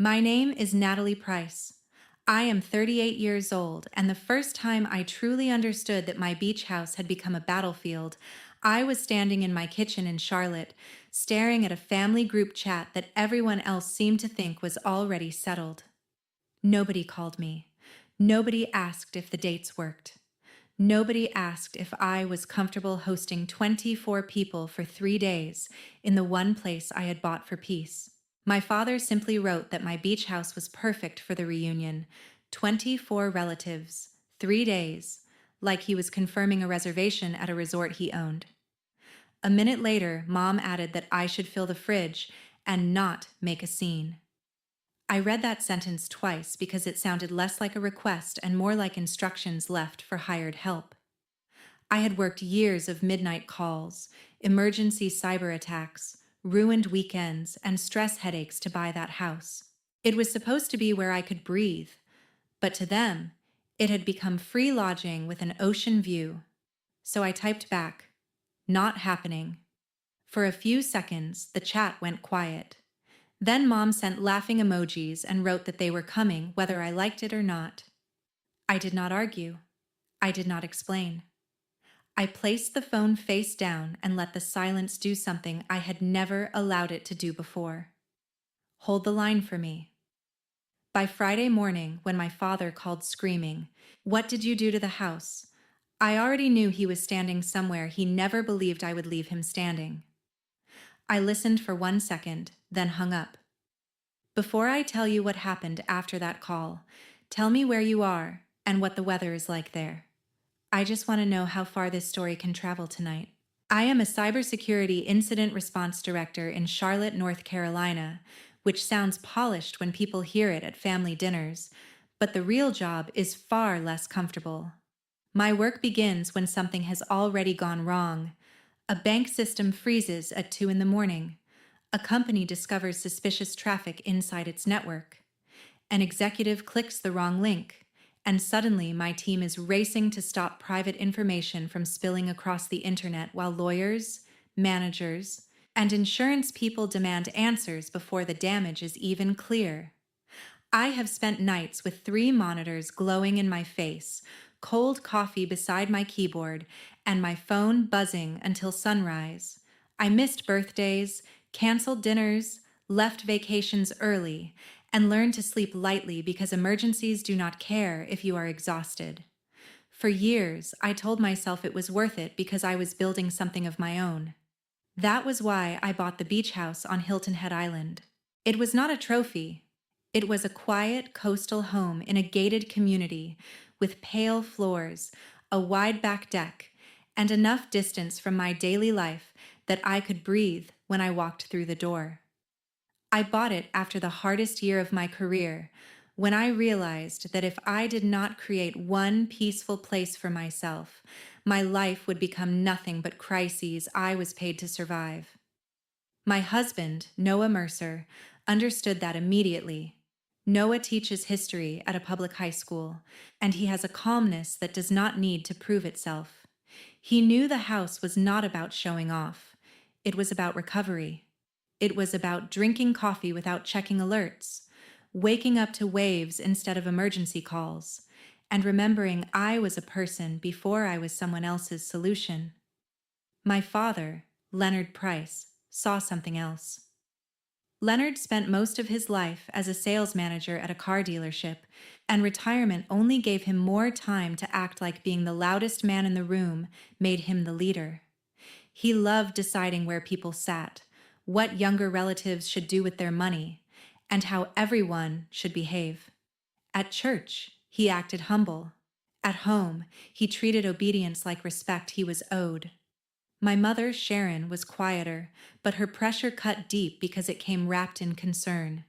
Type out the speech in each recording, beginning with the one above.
My name is Natalie Price. I am 38 years old, and the first time I truly understood that my beach house had become a battlefield, I was standing in my kitchen in Charlotte, staring at a family group chat that everyone else seemed to think was already settled. Nobody called me. Nobody asked if the dates worked. Nobody asked if I was comfortable hosting 24 people for 3 days in the one place I had bought for peace. My father simply wrote that my beach house was perfect for the reunion. 24 relatives, 3 days, like he was confirming a reservation at a resort he owned. A minute later, Mom added that I should fill the fridge and not make a scene. I read that sentence twice because it sounded less like a request and more like instructions left for hired help. I had worked years of midnight calls, emergency cyber attacks, ruined weekends, and stress headaches to buy that house. It was supposed to be where I could breathe, but to them, it had become free lodging with an ocean view. So I typed back, "Not happening." For a few seconds, the chat went quiet. Then Mom sent laughing emojis and wrote that they were coming whether I liked it or not. I did not argue. I did not explain. I placed the phone face down and let the silence do something I had never allowed it to do before. Hold the line for me. By Friday morning, when my father called screaming, "What did you do to the house?" I already knew he was standing somewhere he never believed I would leave him standing. I listened for 1 second, then hung up. Before I tell you what happened after that call, tell me where you are and what the weather is like there. I just want to know how far this story can travel tonight. I am a cybersecurity incident response director in Charlotte, North Carolina, which sounds polished when people hear it at family dinners, but the real job is far less comfortable. My work begins when something has already gone wrong. A bank system freezes at 2 in the morning. A company discovers suspicious traffic inside its network. An executive clicks the wrong link, and suddenly my team is racing to stop private information from spilling across the internet while lawyers, managers, and insurance people demand answers before the damage is even clear. I have spent nights with 3 monitors glowing in my face, cold coffee beside my keyboard, and my phone buzzing until sunrise. I missed birthdays, canceled dinners, left vacations early, and learned to sleep lightly because emergencies do not care if you are exhausted. For years, I told myself it was worth it because I was building something of my own. That was why I bought the beach house on Hilton Head Island. It was not a trophy. It was a quiet coastal home in a gated community with pale floors, a wide back deck, and enough distance from my daily life that I could breathe when I walked through the door. I bought it after the hardest year of my career, when I realized that if I did not create one peaceful place for myself, my life would become nothing but crises I was paid to survive. My husband, Noah Mercer, understood that immediately. Noah teaches history at a public high school, and he has a calmness that does not need to prove itself. He knew the house was not about showing off. It was about recovery. It was about drinking coffee without checking alerts, waking up to waves instead of emergency calls, and remembering I was a person before I was someone else's solution. My father, Leonard Price, saw something else. Leonard spent most of his life as a sales manager at a car dealership, and retirement only gave him more time to act like being the loudest man in the room made him the leader. He loved deciding where people sat, what younger relatives should do with their money, and how everyone should behave. At church, he acted humble. At home, he treated obedience like respect he was owed. My mother, Sharon, was quieter, but her pressure cut deep because it came wrapped in concern.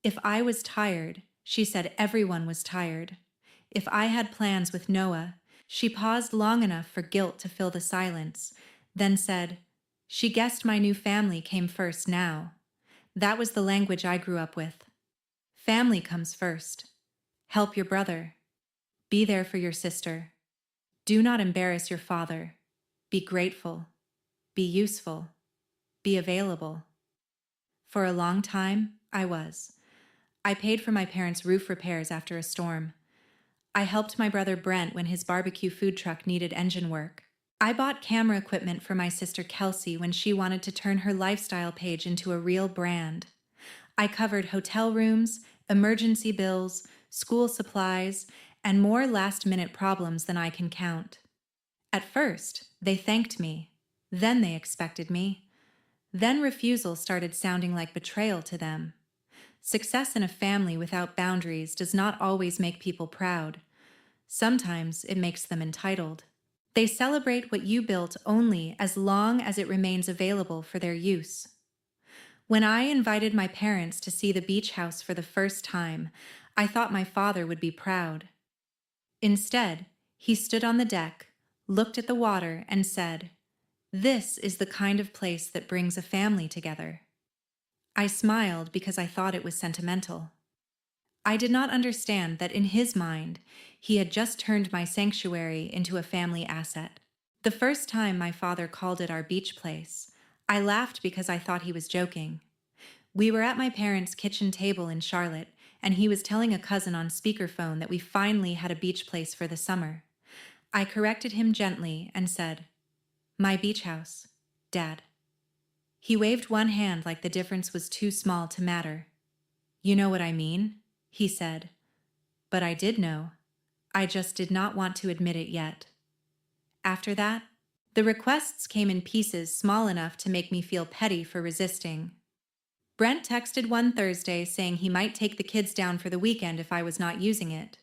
If I was tired, she said everyone was tired. If I had plans with Noah, she paused long enough for guilt to fill the silence, then said, "She guessed my new family came first now." That was the language I grew up with. Family comes first. Help your brother. Be there for your sister. Do not embarrass your father. Be grateful. Be useful. Be available. For a long time, I was. I paid for my parents' roof repairs after a storm. I helped my brother Brent when his barbecue food truck needed engine work. I bought camera equipment for my sister Kelsey when she wanted to turn her lifestyle page into a real brand. I covered hotel rooms, emergency bills, school supplies, and more last-minute problems than I can count. At first, they thanked me. Then they expected me. Then refusal started sounding like betrayal to them. Success in a family without boundaries does not always make people proud. Sometimes it makes them entitled. They celebrate what you built only as long as it remains available for their use. When I invited my parents to see the beach house for the first time, I thought my father would be proud. Instead, he stood on the deck, looked at the water, and said, "This is the kind of place that brings a family together." I smiled because I thought it was sentimental. I did not understand that in his mind, he had just turned my sanctuary into a family asset. The first time my father called it our beach place, I laughed because I thought he was joking. We were at my parents' kitchen table in Charlotte, and he was telling a cousin on speakerphone that we finally had a beach place for the summer. I corrected him gently and said, "My beach house, Dad." He waved one hand like the difference was too small to matter. "You know what I mean?" he said. But I did know. I just did not want to admit it yet. After that, the requests came in pieces small enough to make me feel petty for resisting. Brent texted one Thursday saying he might take the kids down for the weekend if I was not using it.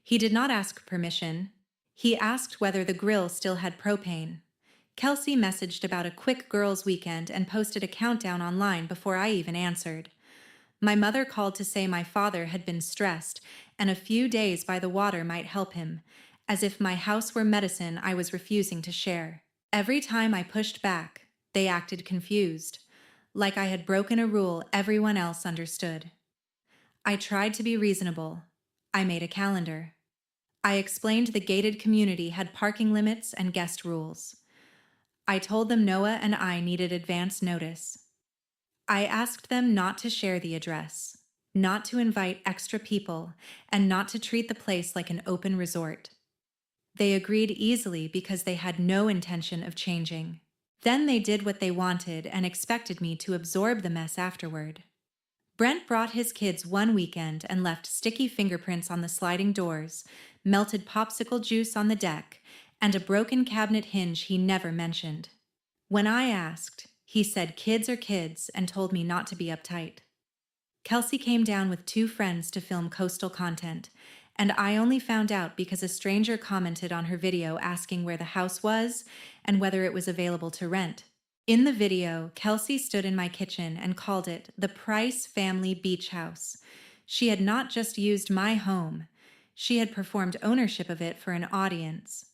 He did not ask permission. He asked whether the grill still had propane. Kelsey messaged about a quick girls' weekend and posted a countdown online before I even answered. My mother called to say my father had been stressed and a few days by the water might help him, as if my house were medicine I was refusing to share. Every time I pushed back, they acted confused, like I had broken a rule everyone else understood. I tried to be reasonable. I made a calendar. I explained the gated community had parking limits and guest rules. I told them Noah and I needed advance notice. I asked them not to share the address, not to invite extra people, and not to treat the place like an open resort. They agreed easily because they had no intention of changing. Then they did what they wanted and expected me to absorb the mess afterward. Brent brought his kids one weekend and left sticky fingerprints on the sliding doors, melted popsicle juice on the deck, and a broken cabinet hinge he never mentioned. When I asked, he said kids are kids and told me not to be uptight. Kelsey came down with 2 friends to film coastal content, and I only found out because a stranger commented on her video asking where the house was and whether it was available to rent. In the video, Kelsey stood in my kitchen and called it the Price Family Beach House. She had not just used my home, she had performed ownership of it for an audience.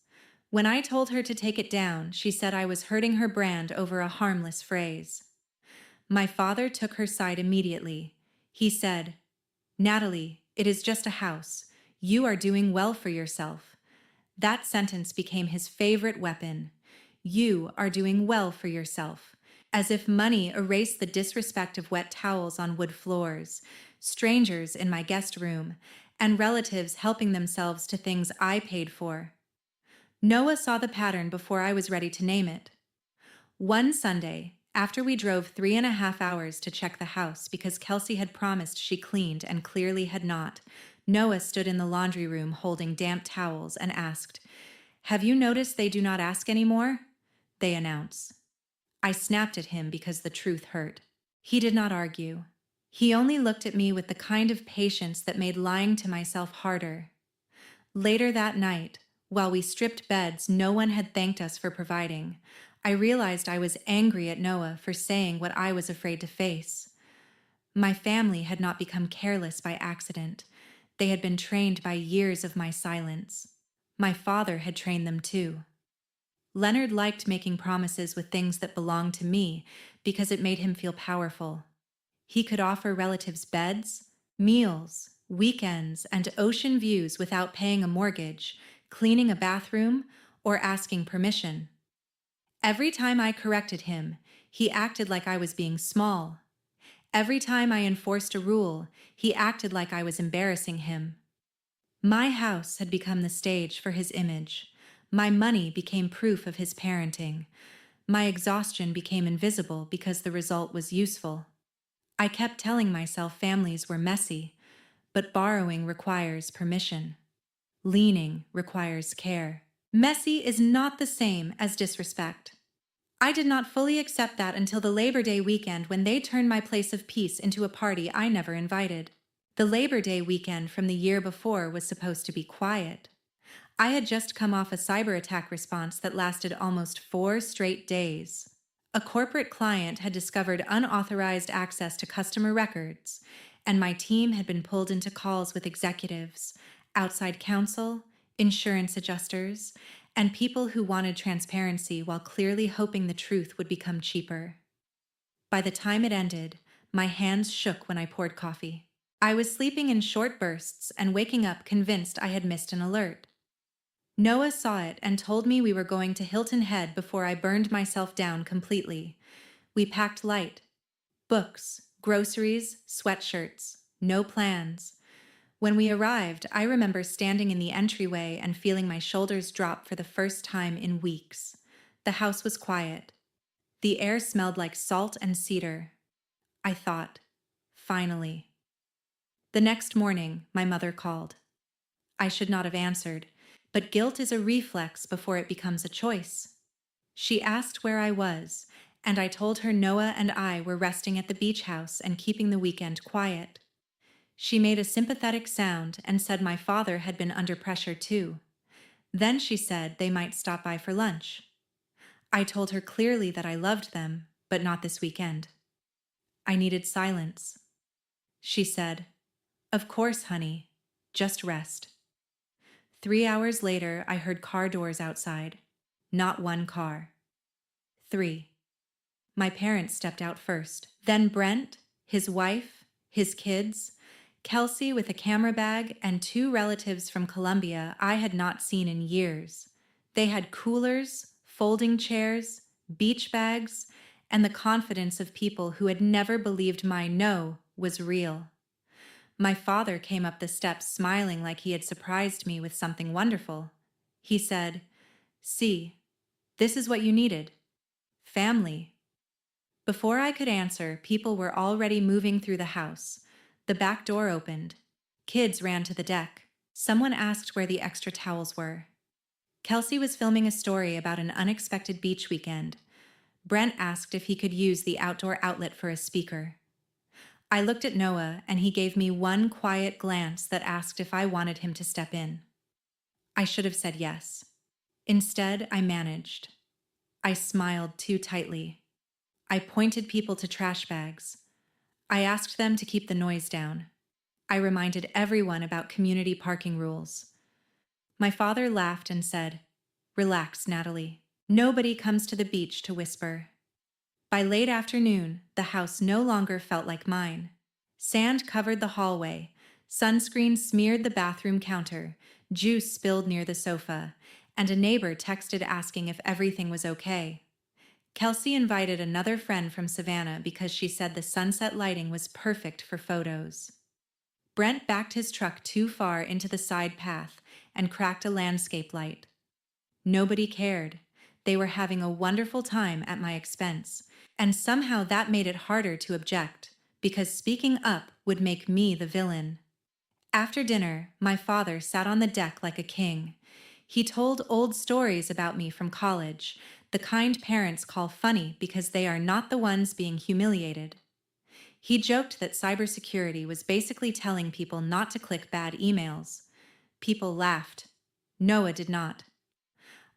When I told her to take it down, she said I was hurting her brand over a harmless phrase. My father took her side immediately. He said, "Natalie, it is just a house. You are doing well for yourself." That sentence became his favorite weapon. You are doing well for yourself. As if money erased the disrespect of wet towels on wood floors, strangers in my guest room, and relatives helping themselves to things I paid for. Noah saw the pattern before I was ready to name it. One Sunday, after we drove 3.5 hours to check the house because Kelsey had promised she cleaned and clearly had not, Noah stood in the laundry room holding damp towels and asked, "Have you noticed they do not ask anymore?" They announce. I snapped at him because the truth hurt. He did not argue. He only looked at me with the kind of patience that made lying to myself harder. Later that night, while we stripped beds no one had thanked us for providing, I realized I was angry at Noah for saying what I was afraid to face. My family had not become careless by accident. They had been trained by years of my silence. My father had trained them too. Leonard liked making promises with things that belonged to me because it made him feel powerful. He could offer relatives beds, meals, weekends, and ocean views without paying a mortgage, cleaning a bathroom, or asking permission. Every time I corrected him, he acted like I was being small. Every time I enforced a rule, he acted like I was embarrassing him. My house had become the stage for his image. My money became proof of his parenting. My exhaustion became invisible because the result was useful. I kept telling myself families were messy, but borrowing requires permission. Leaning requires care. Messy is not the same as disrespect. I did not fully accept that until the Labor Day weekend when they turned my place of peace into a party I never invited. The Labor Day weekend from the year before was supposed to be quiet. I had just come off a cyber attack response that lasted almost 4 straight days. A corporate client had discovered unauthorized access to customer records, and my team had been pulled into calls with executives, outside counsel, insurance adjusters, and people who wanted transparency while clearly hoping the truth would become cheaper. By the time it ended, my hands shook when I poured coffee. I was sleeping in short bursts and waking up convinced I had missed an alert. Noah saw it and told me we were going to Hilton Head before I burned myself down completely. We packed light. Books, groceries, sweatshirts, no plans. When we arrived, I remember standing in the entryway and feeling my shoulders drop for the first time in weeks. The house was quiet. The air smelled like salt and cedar. I thought, finally. The next morning, my mother called. I should not have answered, but guilt is a reflex before it becomes a choice. She asked where I was, and I told her Noah and I were resting at the beach house and keeping the weekend quiet. She made a sympathetic sound and said my father had been under pressure too. Then she said they might stop by for lunch. I told her clearly that I loved them, but not this weekend. I needed silence. She said, "Of course, honey. Just rest." 3 hours later, I heard car doors outside. Not one car. 3. My parents stepped out first. Then Brent, his wife, his kids, Kelsey with a camera bag, and 2 relatives from Colombia I had not seen in years. They had coolers, folding chairs, beach bags, and the confidence of people who had never believed my no was real. My father came up the steps smiling like he had surprised me with something wonderful. He said, "See, this is what you needed. Family." Before I could answer, people were already moving through the house. The back door opened. Kids ran to the deck. Someone asked where the extra towels were. Kelsey was filming a story about an unexpected beach weekend. Brent asked if he could use the outdoor outlet for a speaker. I looked at Noah, and he gave me one quiet glance that asked if I wanted him to step in. I should have said yes. Instead, I managed. I smiled too tightly. I pointed people to trash bags. I asked them to keep the noise down. I reminded everyone about community parking rules. My father laughed and said, "Relax, Natalie. Nobody comes to the beach to whisper." By late afternoon, the house no longer felt like mine. Sand covered the hallway, sunscreen smeared the bathroom counter, juice spilled near the sofa, and a neighbor texted asking if everything was okay. Kelsey invited another friend from Savannah because she said the sunset lighting was perfect for photos. Brent backed his truck too far into the side path and cracked a landscape light. Nobody cared. They were having a wonderful time at my expense, and somehow that made it harder to object, because speaking up would make me the villain. After dinner, my father sat on the deck like a king. He told old stories about me from college, the kind parents call funny because they are not the ones being humiliated. He joked that cybersecurity was basically telling people not to click bad emails. People laughed. Noah did not.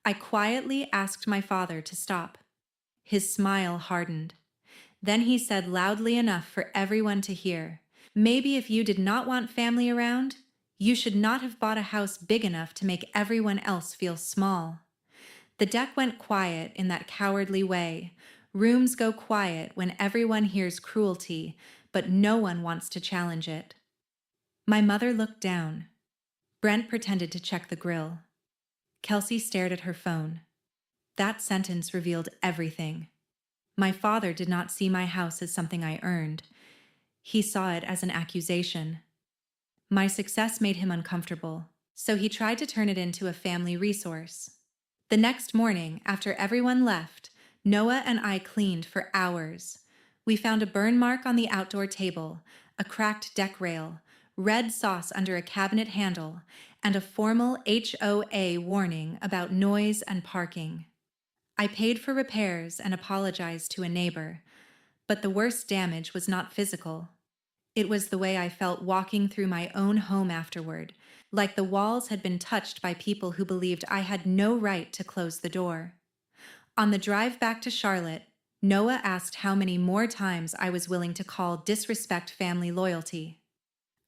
I quietly asked my father to stop. His smile hardened. Then he said loudly enough for everyone to hear, "Maybe if you did not want family around, you should not have bought a house big enough to make everyone else feel small." The deck went quiet in that cowardly way. Rooms go quiet when everyone hears cruelty, but no one wants to challenge it. My mother looked down. Brent pretended to check the grill. Kelsey stared at her phone. That sentence revealed everything. My father did not see my house as something I earned. He saw it as an accusation. My success made him uncomfortable, so he tried to turn it into a family resource. The next morning, after everyone left, Noah and I cleaned for hours. We found a burn mark on the outdoor table, a cracked deck rail, red sauce under a cabinet handle, and a formal HOA warning about noise and parking. I paid for repairs and apologized to a neighbor, but the worst damage was not physical. It was the way I felt walking through my own home afterward, like the walls had been touched by people who believed I had no right to close the door. On the drive back to Charlotte, Noah asked how many more times I was willing to call disrespect family loyalty.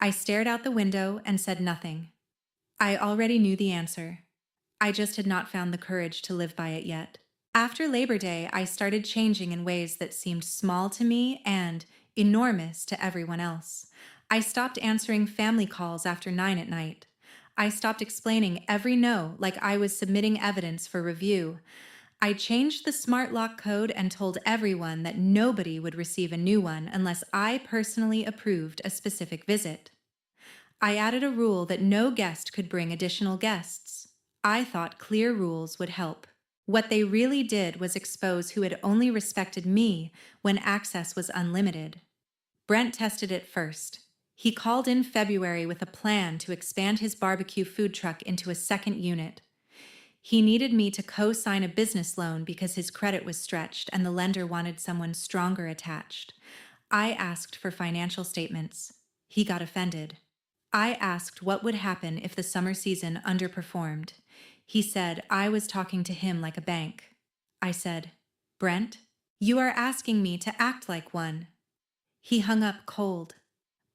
I stared out the window and said nothing. I already knew the answer. I just had not found the courage to live by it yet. After Labor Day, I started changing in ways that seemed small to me and enormous to everyone else. I stopped answering family calls after 9 at night. I stopped explaining every no like I was submitting evidence for review. I changed the smart lock code and told everyone that nobody would receive a new one unless I personally approved a specific visit. I added a rule that no guest could bring additional guests. I thought clear rules would help. What they really did was expose who had only respected me when access was unlimited. Brent tested it first. He called in February with a plan to expand his barbecue food truck into a second unit. He needed me to co-sign a business loan because his credit was stretched and the lender wanted someone stronger attached. I asked for financial statements. He got offended. I asked what would happen if the summer season underperformed. He said I was talking to him like a bank. I said, "Brent, you are asking me to act like one." He hung up cold.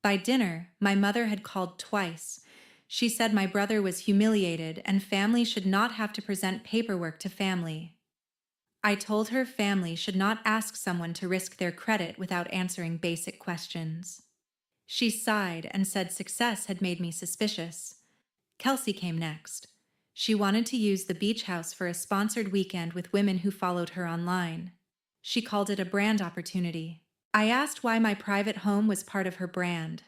By dinner, my mother had called twice. She said my brother was humiliated and family should not have to present paperwork to family. I told her family should not ask someone to risk their credit without answering basic questions. She sighed and said success had made me suspicious. Kelsey came next. She wanted to use the beach house for a sponsored weekend with women who followed her online. She called it a brand opportunity. I asked why my private home was part of her brand.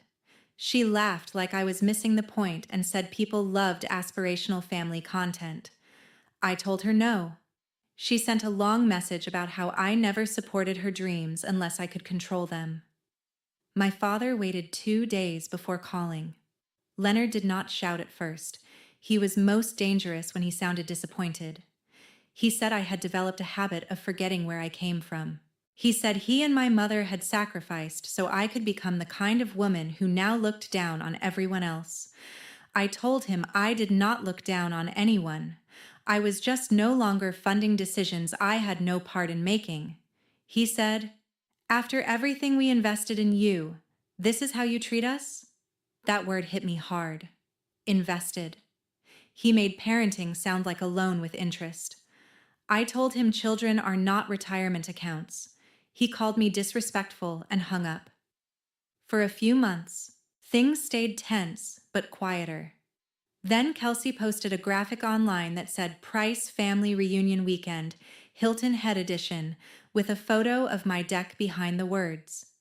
She laughed like I was missing the point and said people loved aspirational family content. I told her no. She sent a long message about how I never supported her dreams unless I could control them. My father waited 2 days before calling. Leonard did not shout at first. He was most dangerous when he sounded disappointed. He said I had developed a habit of forgetting where I came from. He said he and my mother had sacrificed so I could become the kind of woman who now looked down on everyone else. I told him I did not look down on anyone. I was just no longer funding decisions I had no part in making. He said, "After everything we invested in you, this is how you treat us?" That word hit me hard. Invested. He made parenting sound like a loan with interest. I told him children are not retirement accounts. He called me disrespectful and hung up. For a few months, things stayed tense but quieter. Then Kelsey posted a graphic online that said Price Family Reunion Weekend, Hilton Head Edition, with a photo of my deck behind the words.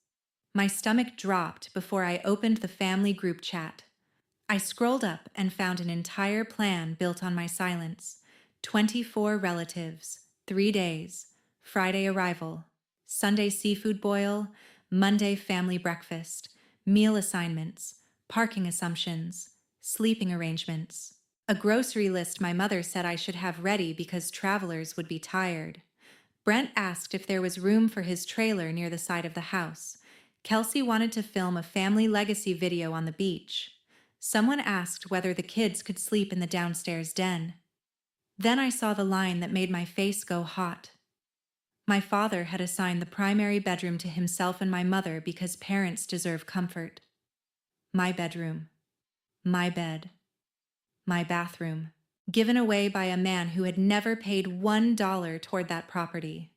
My stomach dropped before I opened the family group chat. I scrolled up and found an entire plan built on my silence. 24 relatives, 3 days, Friday arrival, Sunday seafood boil, Monday family breakfast, meal assignments, parking assumptions, sleeping arrangements. A grocery list my mother said I should have ready because travelers would be tired. Brent asked if there was room for his trailer near the side of the house. Kelsey wanted to film a family legacy video on the beach. Someone asked whether the kids could sleep in the downstairs den. Then I saw the line that made my face go hot. My father had assigned the primary bedroom to himself and my mother because parents deserve comfort. My bedroom. My bed. My bathroom. Given away by a man who had never paid $1 toward that property.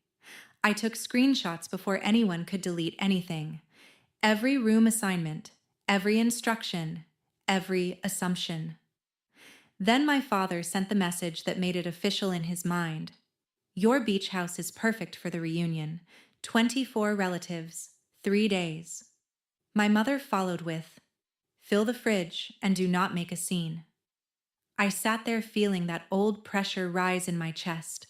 I took screenshots before anyone could delete anything. Every room assignment, every instruction, every assumption. Then my father sent the message that made it official in his mind. Your beach house is perfect for the reunion. 24 relatives, 3 days. My mother followed with, "Fill the fridge and do not make a scene." I sat there feeling that old pressure rise in my chest,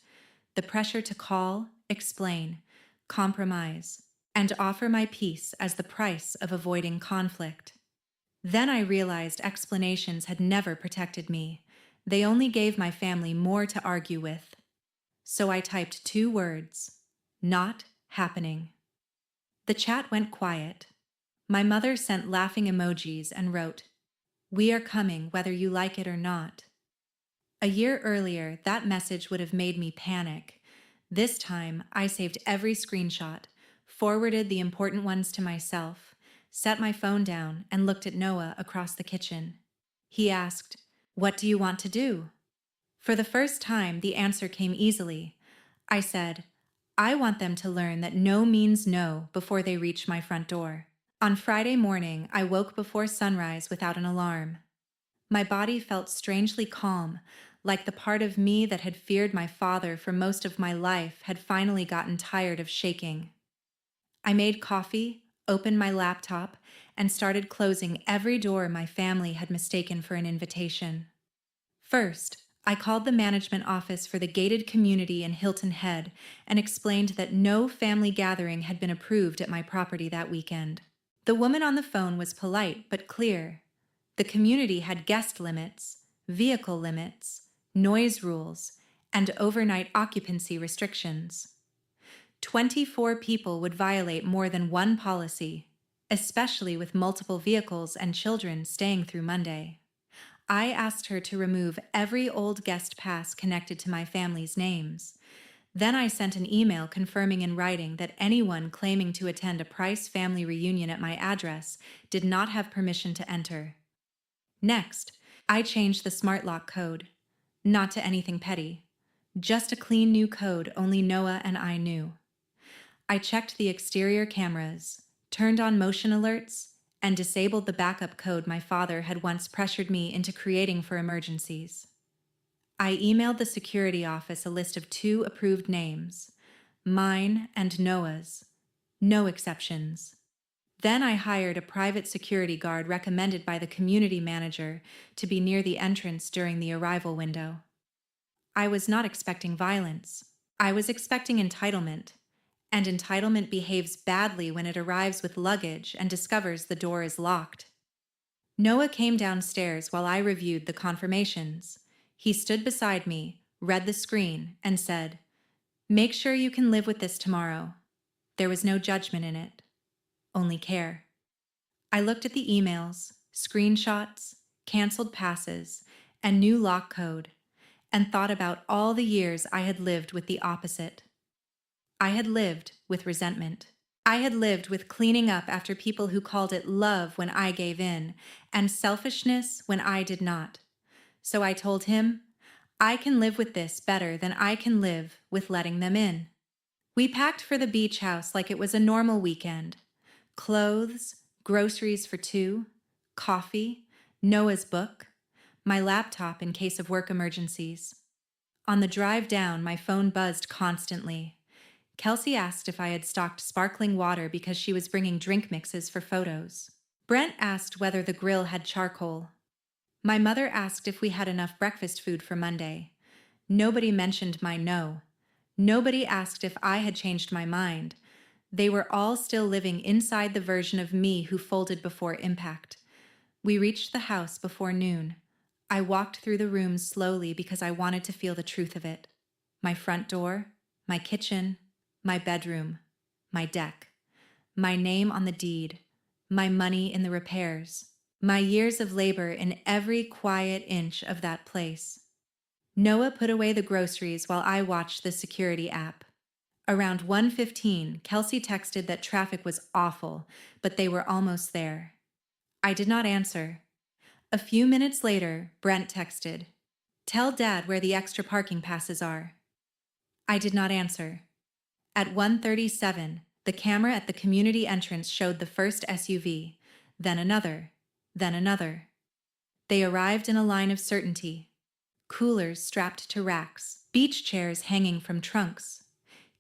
the pressure to call, explain, compromise, and offer my peace as the price of avoiding conflict. Then I realized explanations had never protected me. They only gave my family more to argue with. So I typed 2 words: not happening. The chat went quiet. My mother sent laughing emojis and wrote, "We are coming whether you like it or not." A year earlier, that message would have made me panic. This time, I saved every screenshot, forwarded the important ones to myself, set my phone down, and looked at Noah across the kitchen. He asked, "What do you want to do?" For the first time, the answer came easily. I said, "I want them to learn that no means no before they reach my front door." On Friday morning, I woke before sunrise without an alarm. My body felt strangely calm, like the part of me that had feared my father for most of my life had finally gotten tired of shaking. I made coffee, opened my laptop, and started closing every door my family had mistaken for an invitation. First, I called the management office for the gated community in Hilton Head and explained that no family gathering had been approved at my property that weekend. The woman on the phone was polite but clear. The community had guest limits, vehicle limits, noise rules, and overnight occupancy restrictions. 24 people would violate more than one policy, especially with multiple vehicles and children staying through Monday. I asked her to remove every old guest pass connected to my family's names. Then I sent an email confirming in writing that anyone claiming to attend a Price family reunion at my address did not have permission to enter. Next, I changed the smart lock code. Not to anything petty. Just a clean new code only Noah and I knew. I checked the exterior cameras, turned on motion alerts, and disabled the backup code my father had once pressured me into creating for emergencies. I emailed the security office a list of 2 approved names, mine and Noah's. No exceptions. Then I hired a private security guard recommended by the community manager to be near the entrance during the arrival window. I was not expecting violence. I was expecting entitlement. And entitlement behaves badly when it arrives with luggage and discovers the door is locked. Noah came downstairs while I reviewed the confirmations. He stood beside me, read the screen, and said, "Make sure you can live with this tomorrow." There was no judgment in it, only care. I looked at the emails, screenshots, canceled passes, and new lock code, and thought about all the years I had lived with the opposite. I had lived with resentment. I had lived with cleaning up after people who called it love when I gave in, and selfishness when I did not. So I told him, I can live with this better than I can live with letting them in. We packed for the beach house like it was a normal weekend. Clothes, groceries for 2, coffee, Noah's book, my laptop in case of work emergencies. On the drive down, my phone buzzed constantly. Kelsey asked if I had stocked sparkling water because she was bringing drink mixes for photos. Brent asked whether the grill had charcoal. My mother asked if we had enough breakfast food for Monday. Nobody mentioned my no. Nobody asked if I had changed my mind. They were all still living inside the version of me who folded before impact. We reached the house before noon. I walked through the rooms slowly because I wanted to feel the truth of it. My front door, my kitchen, my bedroom, my deck, my name on the deed, my money in the repairs, my years of labor in every quiet inch of that place. Noah put away the groceries while I watched the security app. Around 1:15, Kelsey texted that traffic was awful, but they were almost there. I did not answer. A few minutes later, Brent texted, "Tell Dad where the extra parking passes are." I did not answer. At 1:37, the camera at the community entrance showed the first SUV, then another, then another. They arrived in a line of certainty. Coolers strapped to racks, beach chairs hanging from trunks,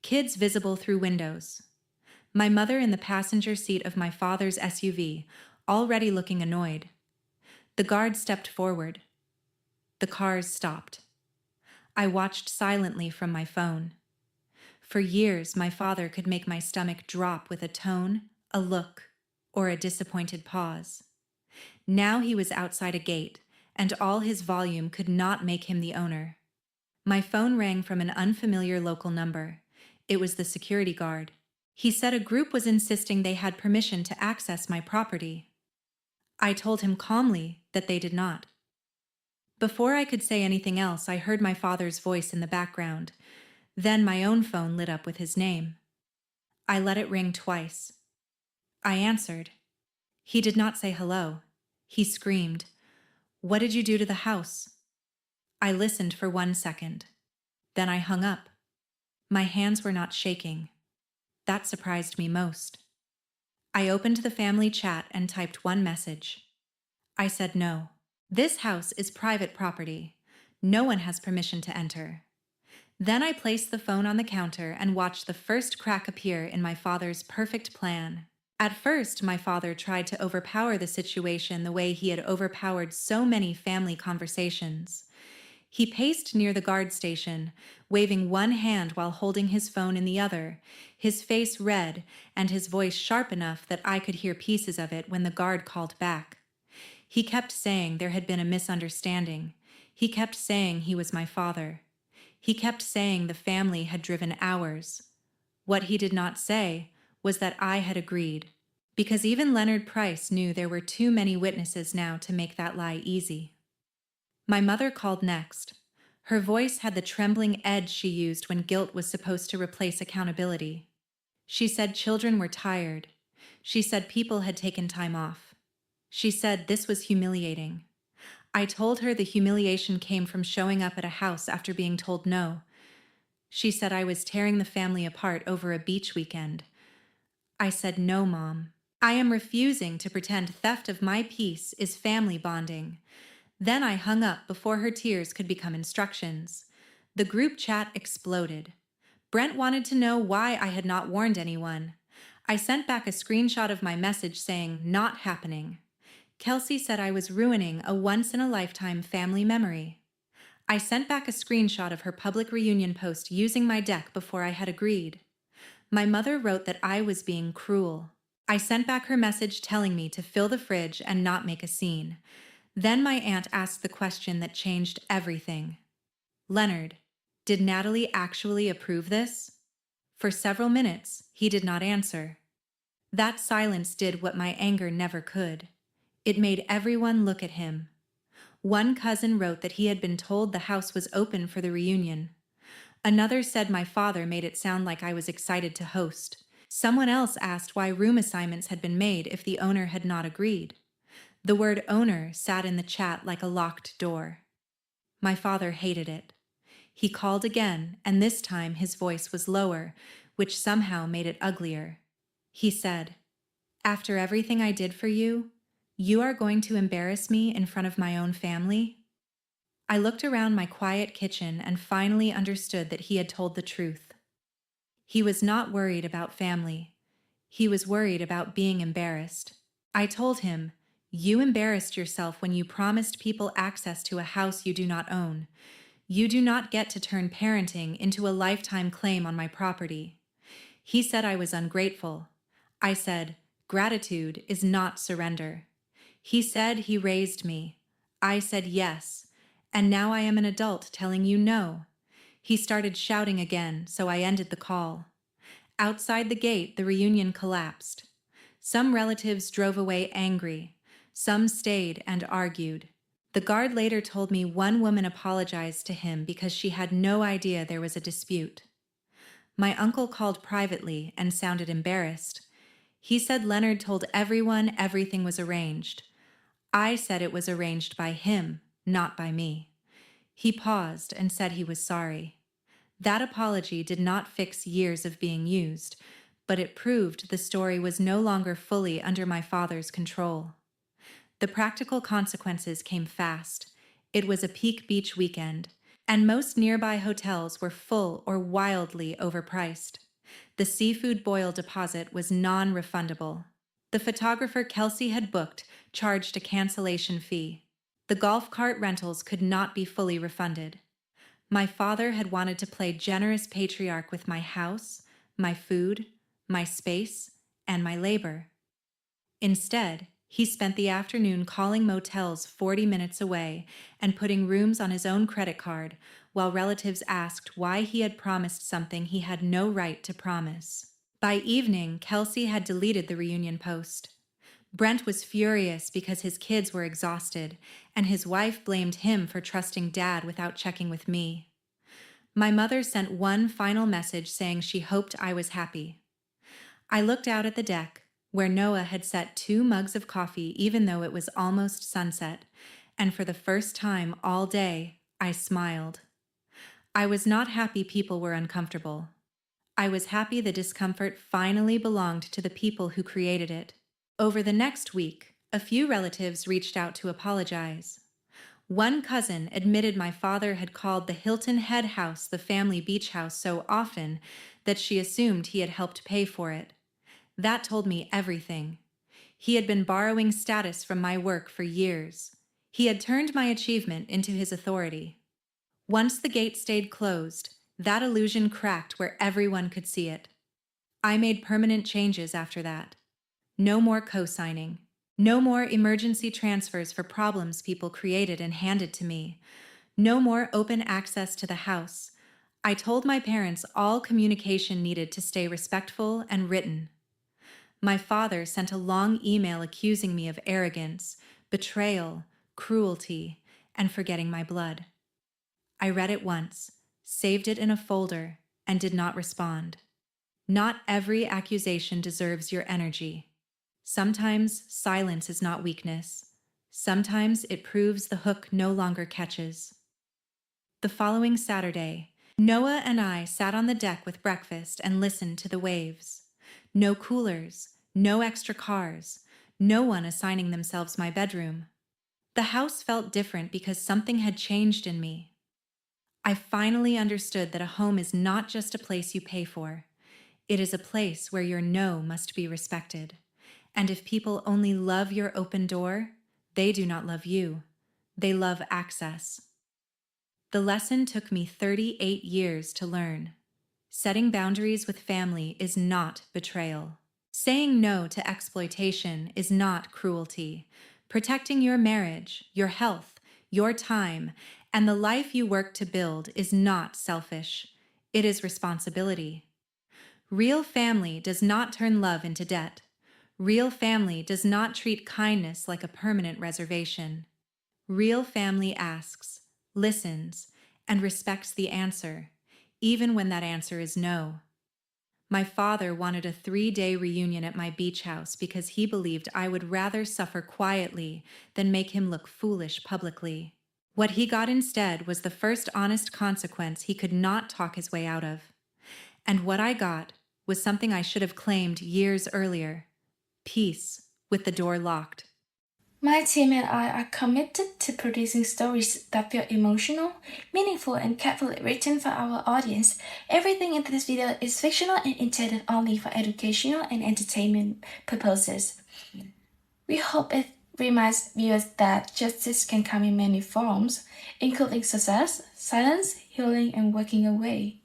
kids visible through windows. my mother in the passenger seat of my father's SUV, already looking annoyed. The guard stepped forward. The cars stopped. I watched silently from my phone. For years, my father could make my stomach drop with a tone, a look, or a disappointed pause. Now he was outside a gate, and all his volume could not make him the owner. My phone rang from an unfamiliar local number. It was the security guard. He said a group was insisting they had permission to access my property. I told him calmly that they did not. Before I could say anything else, I heard my father's voice in the background. Then my own phone lit up with his name. I let it ring twice. I answered. He did not say hello. He screamed, "What did you do to the house?" I listened for 1 second. Then I hung up. My hands were not shaking. That surprised me most. I opened the family chat and typed one message. I said no. This house is private property. No one has permission to enter. Then I placed the phone on the counter and watched the first crack appear in my father's perfect plan. At first, my father tried to overpower the situation the way he had overpowered so many family conversations. He paced near the guard station, waving one hand while holding his phone in the other, his face red and his voice sharp enough that I could hear pieces of it when the guard called back. He kept saying there had been a misunderstanding. He kept saying he was my father. He kept saying the family had driven hours. What he did not say was that I had agreed, because even Leonard Price knew there were too many witnesses now to make that lie easy. My mother called next. Her voice had the trembling edge she used when guilt was supposed to replace accountability. She said children were tired. She said people had taken time off. She said this was humiliating. I told her the humiliation came from showing up at a house after being told no. She said I was tearing the family apart over a beach weekend. I said no, Mom. I am refusing to pretend theft of my peace is family bonding. Then I hung up before her tears could become instructions. The group chat exploded. Brent wanted to know why I had not warned anyone. I sent back a screenshot of my message saying, "Not happening." Kelsey said I was ruining a once-in-a-lifetime family memory. I sent back a screenshot of her public reunion post using my deck before I had agreed. My mother wrote that I was being cruel. I sent back her message telling me to fill the fridge and not make a scene. Then my aunt asked the question that changed everything. "Leonard, did Natalie actually approve this?" For several minutes, he did not answer. That silence did what my anger never could. It made everyone look at him. One cousin wrote that he had been told the house was open for the reunion. Another said my father made it sound like I was excited to host. Someone else asked why room assignments had been made if the owner had not agreed. The word owner sat in the chat like a locked door. My father hated it. He called again, and this time his voice was lower, which somehow made it uglier. He said, "After everything I did for you, you are going to embarrass me in front of my own family?" I looked around my quiet kitchen and finally understood that he had told the truth. He was not worried about family. He was worried about being embarrassed. I told him, "You embarrassed yourself when you promised people access to a house you do not own. You do not get to turn parenting into a lifetime claim on my property." He said I was ungrateful. I said, "Gratitude is not surrender." He said he raised me. I said yes, and now I am an adult telling you no. He started shouting again, so I ended the call. Outside the gate, the reunion collapsed. Some relatives drove away angry. Some stayed and argued. The guard later told me one woman apologized to him because she had no idea there was a dispute. My uncle called privately and sounded embarrassed. He said Leonard told everyone everything was arranged. I said it was arranged by him, not by me. He paused and said he was sorry. That apology did not fix years of being used, but it proved the story was no longer fully under my father's control. The practical consequences came fast. It was a peak beach weekend, and most nearby hotels were full or wildly overpriced. The seafood boil deposit was non refundable. The photographer Kelsey had booked charged a cancellation fee. The golf cart rentals could not be fully refunded. My father had wanted to play generous patriarch with my house, my food, my space, and my labor. Instead, he spent the afternoon calling motels 40 minutes away and putting rooms on his own credit card while relatives asked why he had promised something he had no right to promise. By evening, Kelsey had deleted the reunion post. Brent was furious because his kids were exhausted, and his wife blamed him for trusting Dad without checking with me. My mother sent one final message saying she hoped I was happy. I looked out at the deck, where Noah had set 2 mugs of coffee even though it was almost sunset, and for the first time all day, I smiled. I was not happy people were uncomfortable. I was happy the discomfort finally belonged to the people who created it. Over the next week, a few relatives reached out to apologize. One cousin admitted my father had called the Hilton Head House the family beach house so often that she assumed he had helped pay for it. That told me everything. He had been borrowing status from my work for years. He had turned my achievement into his authority. Once the gate stayed closed, that illusion cracked where everyone could see it. I made permanent changes after that. No more co-signing. No more emergency transfers for problems people created and handed to me. No more open access to the house. I told my parents all communication needed to stay respectful and written. My father sent a long email accusing me of arrogance, betrayal, cruelty, and forgetting my blood. I read it once, saved it in a folder, and did not respond. Not every accusation deserves your energy. Sometimes silence is not weakness. Sometimes it proves the hook no longer catches. The following Saturday, Noah and I sat on the deck with breakfast and listened to the waves. No coolers, no extra cars, no one assigning themselves my bedroom. The house felt different because something had changed in me. I finally understood that a home is not just a place you pay for. It is a place where your no must be respected. And if people only love your open door, they do not love you. They love access. The lesson took me 38 years to learn. Setting boundaries with family is not betrayal. Saying no to exploitation is not cruelty. Protecting your marriage, your health, your time, and the life you work to build is not selfish. It is responsibility. Real family does not turn love into debt. Real family does not treat kindness like a permanent reservation. Real family asks, listens, and respects the answer, even when that answer is no. My father wanted a 3-day reunion at my beach house because he believed I would rather suffer quietly than make him look foolish publicly. What he got instead was the first honest consequence he could not talk his way out of. And what I got was something I should have claimed years earlier: peace with the door locked. My team and I are committed to producing stories that feel emotional, meaningful, and carefully written for our audience. Everything in this video is fictional and intended only for educational and entertainment purposes. We hope it reminds viewers that justice can come in many forms, including success, silence, healing, and walking away.